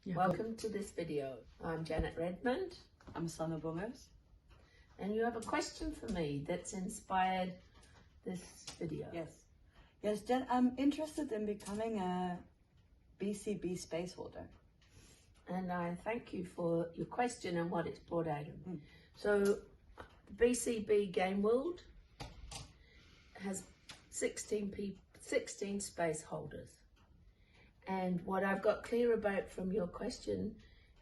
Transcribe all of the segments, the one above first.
Yeah, Welcome to this video. I'm Janet Redmond. I'm Sanne Bongers. And you have a question for me that's inspired this video. Yes, Jen, I'm interested in becoming a BCB spaceholder. And I thank you for your question and what it's brought out of me. So, the BCB game world has 16 space holders. And what I've got clear about from your question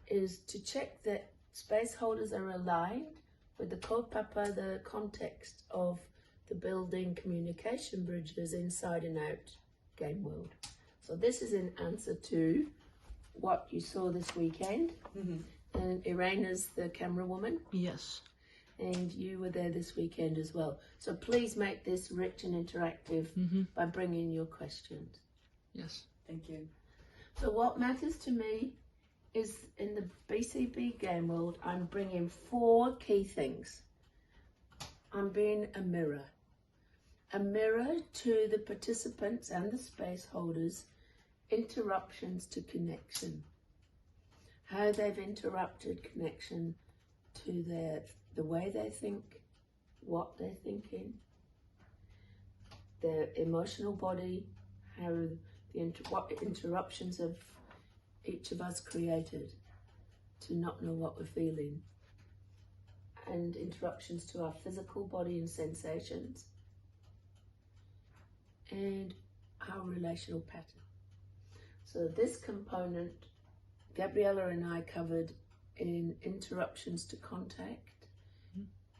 is to check that space holders are aligned with the kaupapa, the context of the building communication bridges inside and out game world. So this is in answer to what you saw this weekend. And Irene is the camera woman. Yes. And you were there this weekend as well. So please make this rich and interactive by bringing your questions. Yes. Thank you. So what matters to me is in the BCB game world, I'm bringing 4 key things. I'm being a mirror to the participants and the space holders, interruptions to connection, how they've interrupted connection to the way they think, what they're thinking, their emotional body, what interruptions have each of us created to not know what we're feeling, and interruptions to our physical body and sensations, and our relational pattern. So this component, Gabriella and I covered in interruptions to contact,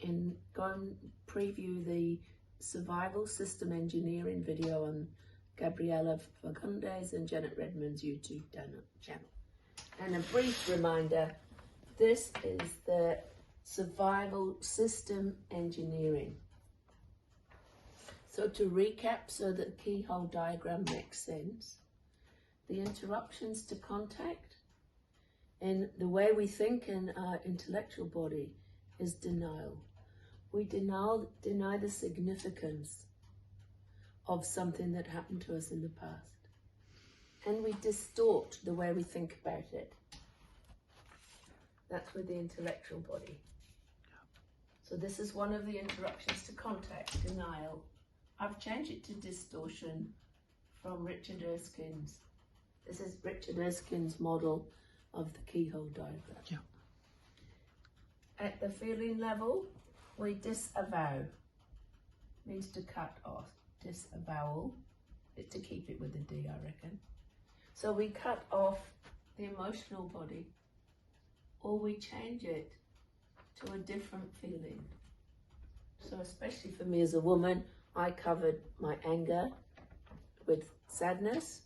and go and preview the survival system engineering video on Gabriella Fagundes and Janet Redmond's YouTube channel. And a brief reminder, this is the survival system engineering. So to recap, so that the keyhole diagram makes sense, the interruptions to contact and the way we think in our intellectual body is denial. We deny the significance of something that happened to us in the past. And we distort the way we think about it. That's with the intellectual body. So this is one of the interruptions to contact, denial. I've changed it to distortion from Richard Erskine's. This is Richard Erskine's model of the keyhole diagram. Yeah. At the feeling level, we disavow. Means to cut off. Disavowal is to keep it with a D, I reckon. So we cut off the emotional body, or we change it to a different feeling. So especially for me as a woman, I covered my anger with sadness,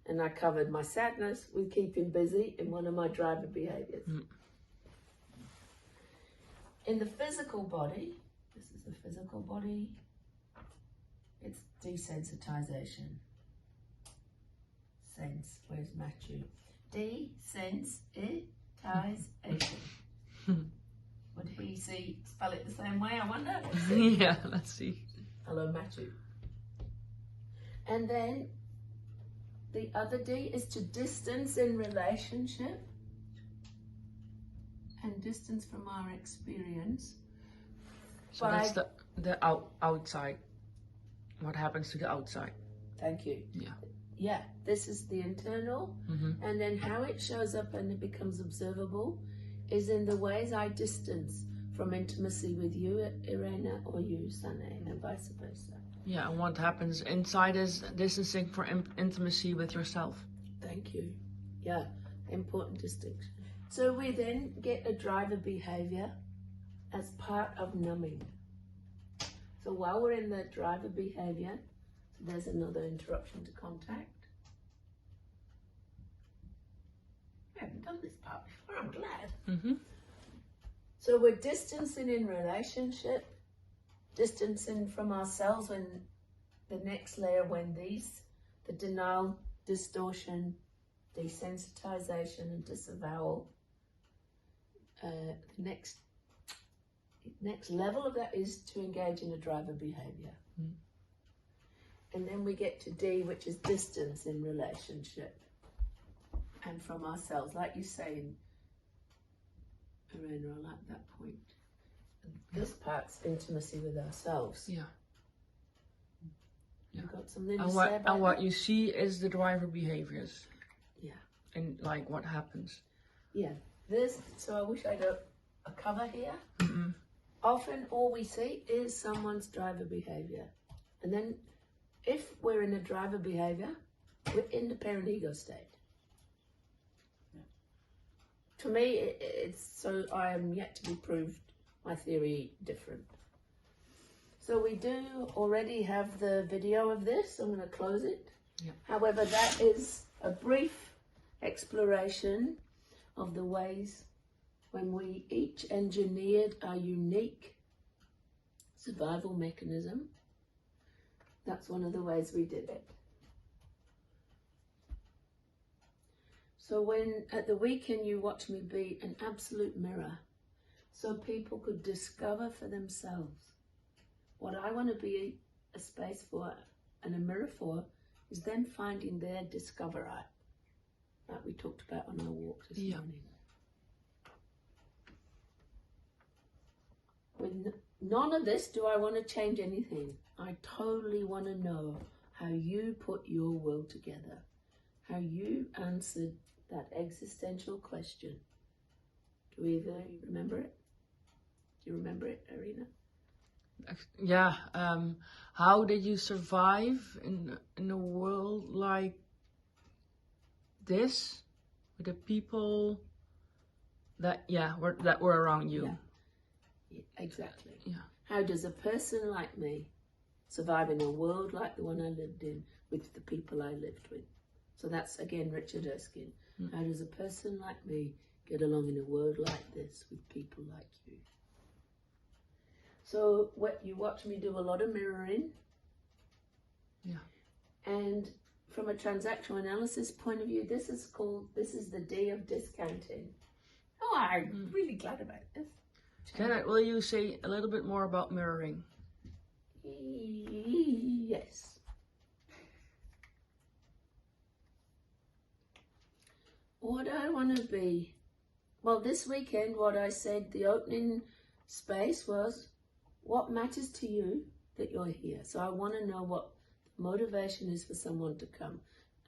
and I covered my sadness with keeping busy in one of my driver behaviors. In the physical body, this is the physical body, it's desensitization. Sense, where's Matthew? Desensitization. Would he spell it the same way, I wonder? Let's see. Yeah, let's see. Hello, Matthew. And then the other D is to distance in relationship and distance from our experience. So that's the outside. What happens to the outside? Thank you. Yeah. Yeah, this is the internal, and then how it shows up and it becomes observable is in the ways I distance from intimacy with you, Irene, or you, Sanne, and vice versa. Yeah, and what happens inside is distancing for intimacy with yourself. Thank you. Yeah, important distinction. So we then get a driver behavior as part of numbing. So while we're in the driver behavior, so there's another interruption to contact. I haven't done this part before, I'm glad. So we're distancing in relationship, distancing from ourselves when the next layer, when the denial, distortion, desensitization and disavowal, the next level of that is to engage in a driver behavior. And then we get to D, which is distance in relationship. and from ourselves. Like you say, Irene, I like that point. This part's intimacy with ourselves. Yeah. You got something to And say what about and what that? you see is the driver behaviors. Yeah. And like what happens. Yeah. So I wish I had a cover here. Mm-mm. Often all we see is someone's driver behavior. And then if we're in a driver behavior, we're in the parent ego state. Yeah. To me, it's so I am yet to be proved my theory different. So we do already have the video of this. I'm going to close it. Yeah. However, that is a brief exploration of the ways when we each engineered our unique survival mechanism. That's one of the ways we did it. So when at the weekend you watch me be an absolute mirror, so people could discover for themselves. What I want to be a space for and a mirror for is them finding their discoverer, like we talked about on our walk this morning. With none of this do I want to change anything. I totally want to know how you put your will together, how you answered that existential question. Do either remember it? Do you remember it, Irene? Yeah. How did you survive in a world like this with the people that were around you? Yeah, exactly. Yeah. How does a person like me survive in a world like the one I lived in with the people I lived with? So that's again Richard Erskine. How does a person like me get along in a world like this with people like you? So what you watch me do a lot of mirroring. Yeah. And from a transactional analysis point of view, this is the D of discounting. Oh, I'm really glad about this. Janet, will you say a little bit more about mirroring? Yes. What I want to be, well, this weekend, what I said, the opening space was, what matters to you that you're here? So I want to know what motivation is for someone to come.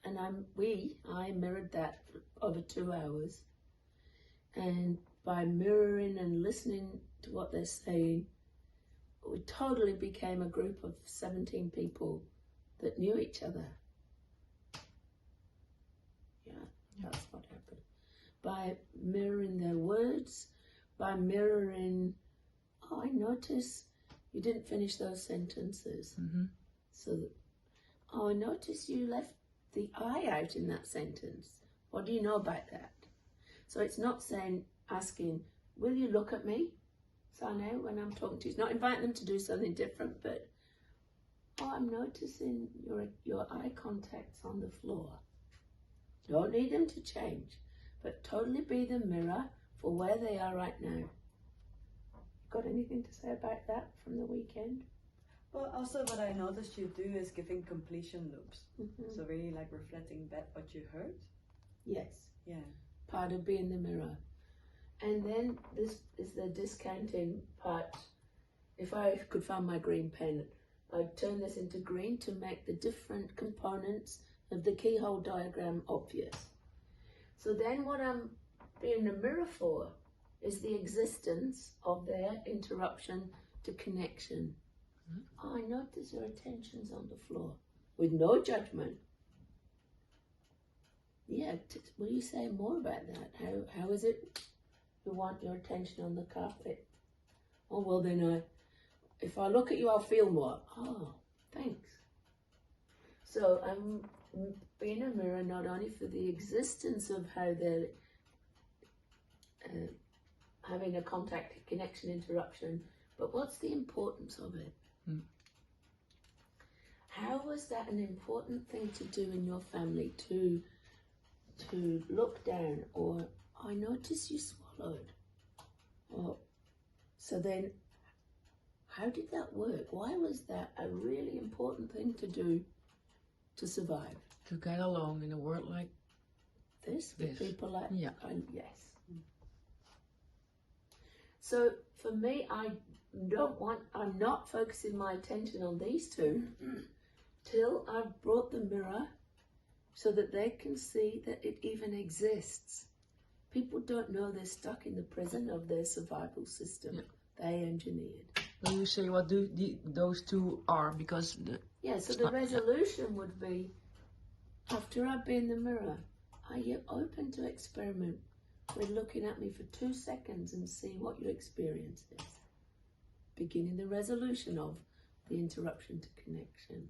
And I mirrored that over 2 hours. And by mirroring and listening to what they're saying, we totally became a group of 17 people that knew each other. Yeah, that's what happened. By mirroring their words, by mirroring, oh, I notice you didn't finish those sentences. Mm-hmm. So, oh, I notice you left the I out in that sentence. What do you know about that? So it's not asking, will you look at me, Sanne, when I'm talking to you? It's not inviting them to do something different, but, oh, I'm noticing your eye contact's on the floor. Don't need them to change, but totally be the mirror for where they are right now. Got anything to say about that from the weekend? Well, also what I noticed you do is giving completion loops. Mm-hmm. So really like reflecting back what you heard. Yes. Yeah. Part of being the mirror. And then this is the discounting part. If I could find my green pen, I'd turn this into green to make the different components of the keyhole diagram obvious. So then what I'm being the mirror for is the existence of their interruption to connection. Oh, I notice your attention's on the floor with no judgment. Yeah, will you say more about that? How is it you want your attention on the carpet? Oh, well then if I look at you, I'll feel more. Oh, thanks. So I'm being a mirror not only for the existence of how they're having a contact connection interruption, but what's the importance of it? How was that an important thing to do in your family, to look down, or I noticed you swallowed? Or, so then, how did that work? Why was that a really important thing to do to survive? To get along in a world like this for This. people like Yeah. yes. So for me, I'm not focusing my attention on these two till I've brought the mirror so that they can see that it even exists. People don't know they're stuck in the prison of their survival system they engineered. Will you say what those two are? Because So the resolution would be, after I've been in the mirror, are you open to experiment with looking at me for 2 seconds and see what your experience is? Beginning the resolution of the interruption to connection.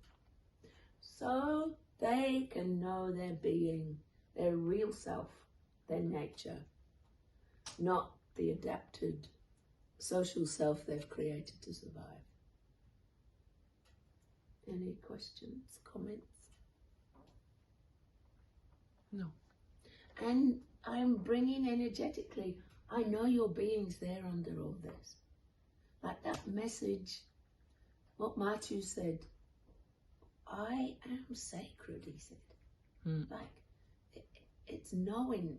So they can know their being, their real self, their nature, not the adapted social self they've created to survive. Any questions, comments? No. And I'm bringing energetically, I know your being's there under all this. Like that message, what Matthew said, I am sacred, he said. Like, it's knowing.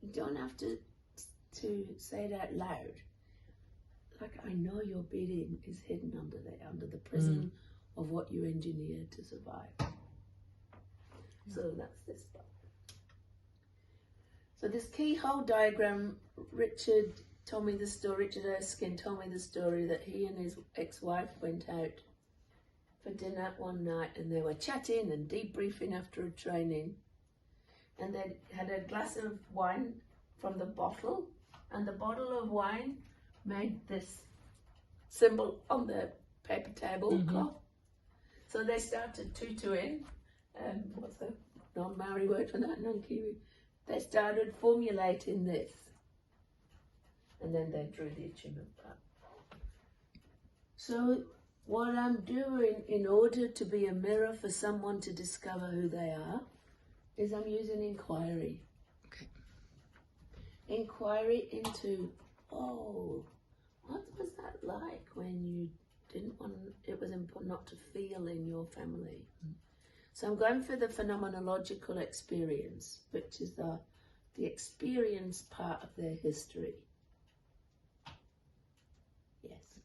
You don't have to say it out loud. Like, I know your being is hidden under the prison of what you engineered to survive. So that's this one. So this keyhole diagram, Richard Erskine told me the story that he and his ex-wife went out for dinner one night and they were chatting and debriefing after a training, and they had a glass of wine from the bottle, and the bottle of wine made this symbol on the paper tablecloth. So they started tutuing, what's the non-Maori word for that, non-Kiwi? They started formulating this, and then they drew the achievement part. So what I'm doing in order to be a mirror for someone to discover who they are is I'm using inquiry. Okay. Inquiry into, what was that like when you didn't want, it was important not to feel in your family? So I'm going for the phenomenological experience, which is the experience part of their history. Yes.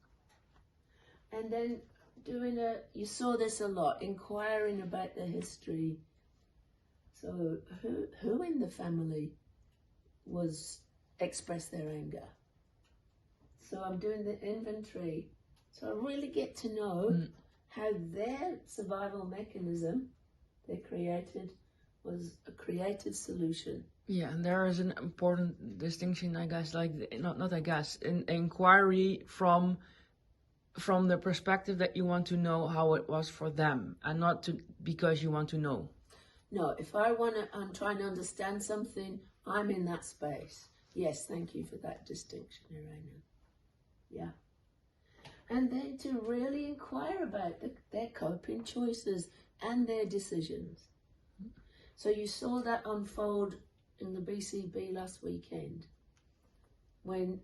And then you saw this a lot, inquiring about the history. So who in the family expressed their anger? So I'm doing the inventory. So I really get to know how their survival mechanism they created was a creative solution. Yeah, and there is an important distinction, I guess, an inquiry from the perspective that you want to know how it was for them, and not because you want to know. No, if I'm trying to understand something, I'm in that space. Yes, thank you for that distinction, Irene. Yeah. And then to really inquire about their coping choices and their decisions. So you saw that unfold in the BCB last weekend, when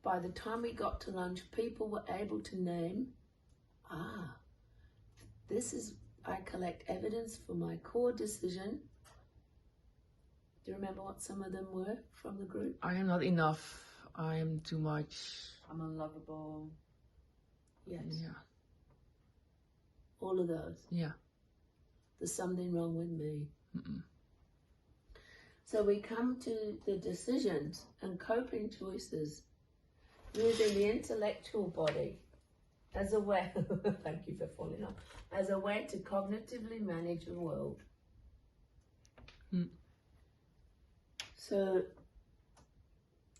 by the time we got to lunch, people were able to name, I collect evidence for my core decision. Do you remember what some of them were from the group? I am not enough. I am too much. I'm unlovable. Yes. Yeah. All of those. Yeah. There's something wrong with me. So we come to the decisions and coping choices using the intellectual body as a way, thank you for following up, as a way to cognitively manage the world. So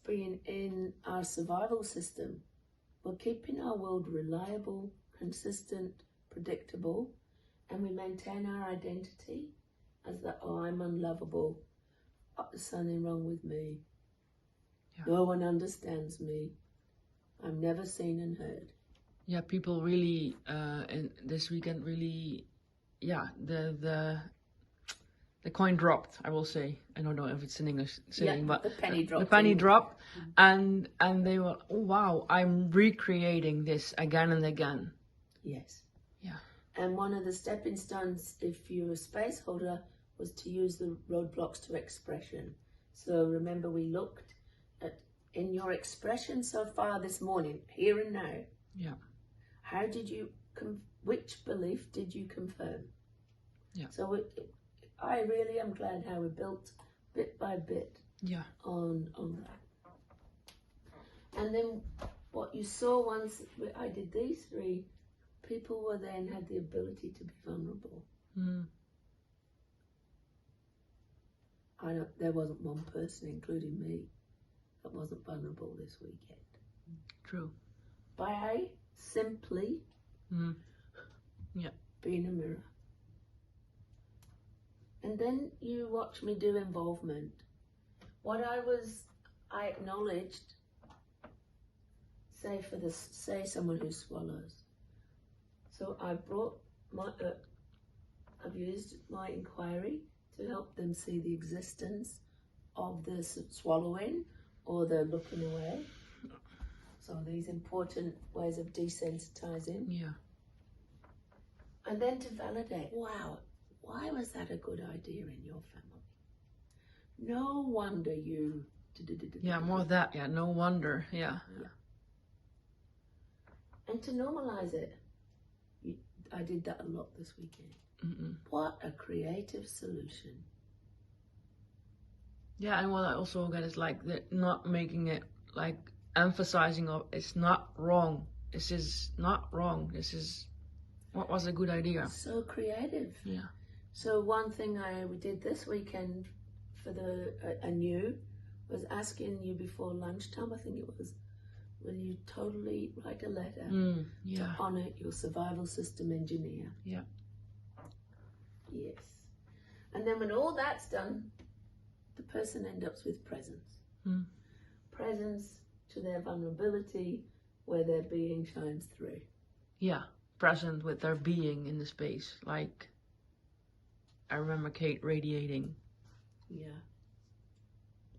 being in our survival system, we're keeping our world reliable, consistent, predictable, and we maintain our identity as that, I'm unlovable, there's something wrong with me, no one understands me, I'm never seen and heard. Yeah, people really, and this weekend really, the coin dropped, I will say. I don't know if it's an English saying, but the penny dropped. The penny dropped, and they were, oh wow, I'm recreating this again and again. Yes. Yeah. And one of the stepping stones, if you're a space holder, was to use the roadblocks to expression. So remember, we looked at in your expression so far this morning, here and now. Yeah. How did you, which belief did you confirm? Yeah. So I really am glad how we built bit by bit. Yeah. On that. And then what you saw once I did these 3, people were then had the ability to be vulnerable. Mm. There wasn't one person, including me, that wasn't vulnerable this weekend. True. By simply being a mirror. And then you watch me do involvement. What I acknowledged, say someone who swallows. So I brought I've used my inquiry to help them see the existence of the swallowing or the looking away. So these important ways of desensitizing. Yeah. And then to validate, wow, why was that a good idea in your family? No wonder you... Yeah, more of that. Yeah, no wonder. Yeah. And to normalize it. I did that a lot this weekend. Mm-mm. What a creative solution. Yeah, and what I also get is like not making it like emphasizing of it's not wrong. This is not wrong. This is what was a good idea. So creative. Yeah. So one thing we did this weekend for anew was asking you before lunchtime, I think it was, will you totally write a letter to honour your survival system engineer? Yeah. Yes. And then when all that's done, the person ends up with presence. Presence to their vulnerability where their being shines through. Yeah, present with their being in the space. Like, I remember Kate radiating. Yeah.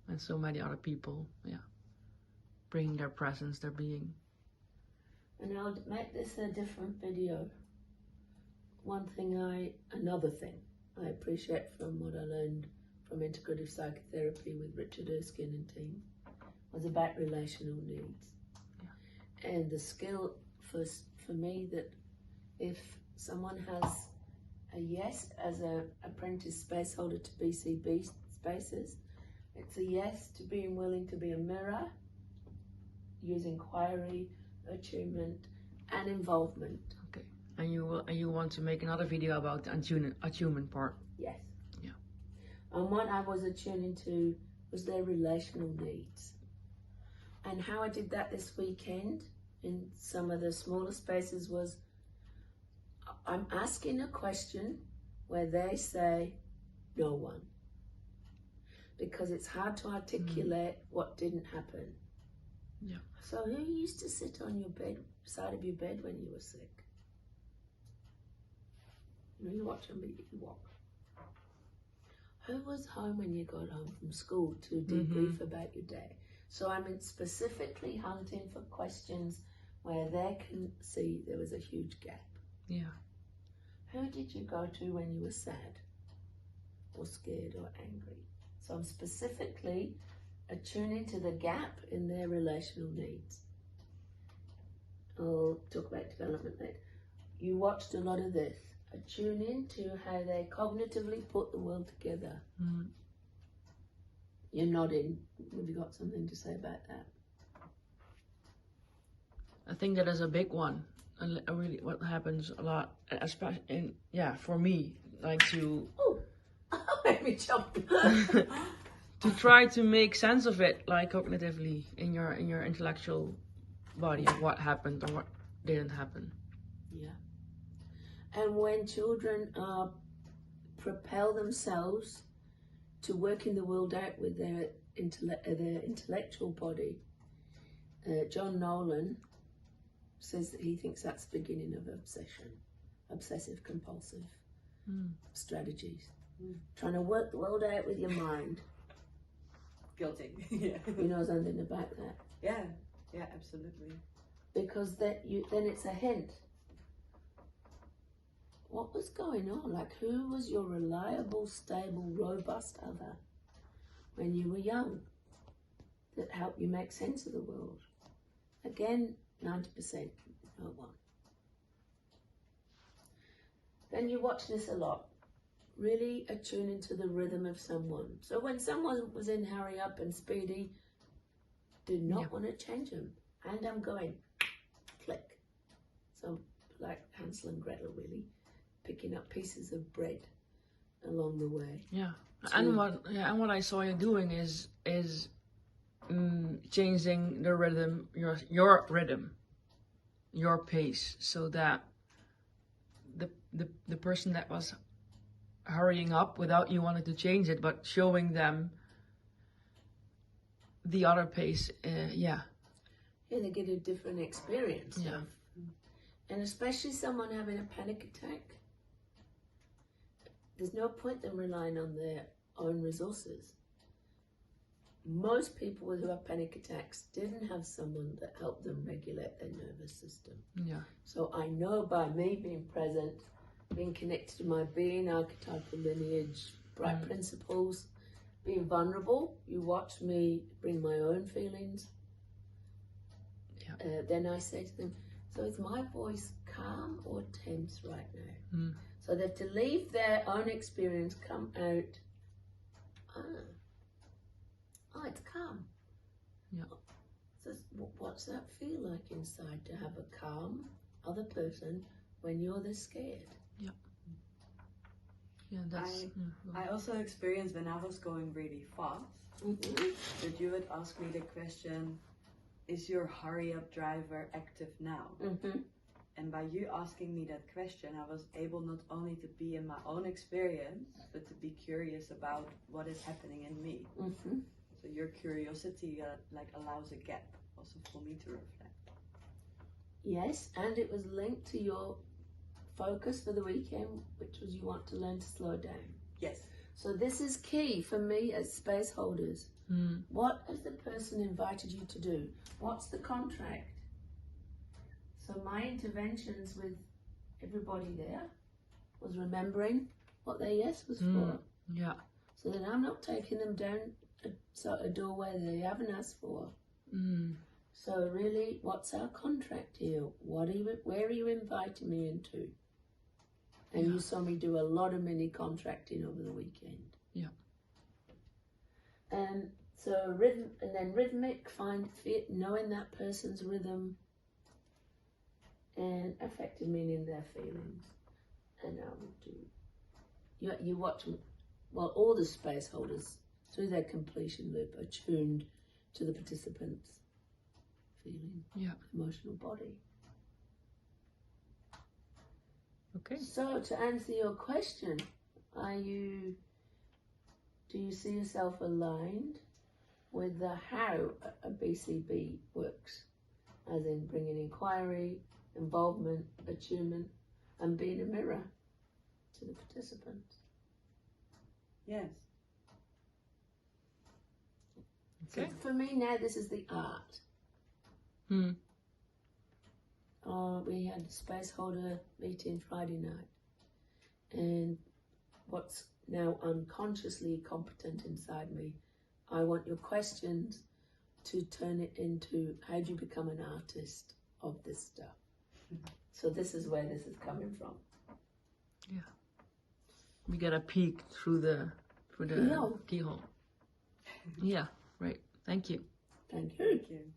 And so many other people, bringing their presence, their being. And I'll make this a different video. Another thing I appreciate from what I learned from integrative psychotherapy with Richard Erskine and team was about relational needs. Yeah. And the skill for me that if someone has a yes as an apprentice spaceholder to BCB spaces, it's a yes to being willing to be a mirror, use inquiry, attunement, and involvement. Okay. And you want to make another video about the attunement part? Yes. Yeah. And what I was attuning to was their relational needs. And how I did that this weekend in some of the smaller spaces was I'm asking a question where they say no one. Because it's hard to articulate what didn't happen. Yeah. So who used to sit on your side of your bed when you were sick? You watch them, you walk. Who was home when you got home from school to debrief about your day? So I'm specifically hunting for questions where they can see there was a huge gap. Yeah. Who did you go to when you were sad or scared or angry? So I'm specifically attuning to the gap in their relational needs. I'll talk about development later. You watched a lot of this. Attune in to how they cognitively put the world together. You're nodding. Have you got something to say about that? I think that is a big one. And really what happens a lot, especially for me, like to... Oh, made me jump. to try to make sense of it, like cognitively in your intellectual body, of what happened or what didn't happen. Yeah. And when children propel themselves to working the world out with their intellectual body, John Nolan says that he thinks that's the beginning of obsessive compulsive strategies. Trying to work the world out with your mind. Guilty. Yeah. You know something about that? Yeah. Yeah, absolutely. Because then it's a hint. what was going on? Like, who was your reliable, stable, robust other when you were young that helped you make sense of the world? Again, 90% no one. Then you watch this a lot. Really attune into the rhythm of someone. So when someone was in hurry up and speedy, did not want to change them. And I'm going, click. So like Hansel and Gretel, really, picking up pieces of bread along the way. Yeah. And what I saw you doing is changing the rhythm, your rhythm, your pace, so that the person that was hurrying up without you wanting to change it, but showing them the other pace. Yeah, they get a different experience. Yeah. And especially someone having a panic attack, there's no point them relying on their own resources. Most people who have panic attacks didn't have someone that helped them regulate their nervous system. Yeah. So I know by me being present, being connected to my being, archetypal lineage, bright principles, being vulnerable, you watch me bring my own feelings. Yeah. Then I say to them, so is my voice calm or tense right now? So that to leave their own experience, come out, it's calm. Yeah. So what's that feel like inside to have a calm other person when you're this scared? Yeah. Yeah, that's... I also experienced when I was going really fast, that you would ask me the question, is your hurry up driver active now? And by you asking me that question, I was able not only to be in my own experience, but to be curious about what is happening in me. So your curiosity allows a gap also for me to reflect. Yes, and it was linked to your focus for the weekend, which was you want to learn to slow down. Yes. So this is key for me as space holders. What has the person invited you to do? What's the contract? So my interventions with everybody there was remembering what their yes was for. Yeah. So that I'm not taking them down a doorway they haven't asked for. So really, what's our contract here? Where are you inviting me into? And you saw me do a lot of mini contracting over the weekend. Yeah. So rhythm, and then rhythmic, knowing that person's rhythm and affected meaning their feelings. And I would do, you watch, well, all the space holders through their completion loop are tuned to the participants' feeling, emotional body. Okay. So to answer your question, do you see yourself aligned with the how a BCB works, as in bringing inquiry, involvement, attunement, and being a mirror to the participants? Yes. Okay. So for me now, this is the art. We had a space holder meeting Friday night, and what's now unconsciously competent inside me, I want your questions to turn it into how do you become an artist of this stuff. So this is where this is coming from. Yeah. We get a peek through the keyhole. Yeah, right. Thank you. Thank you. Thank you.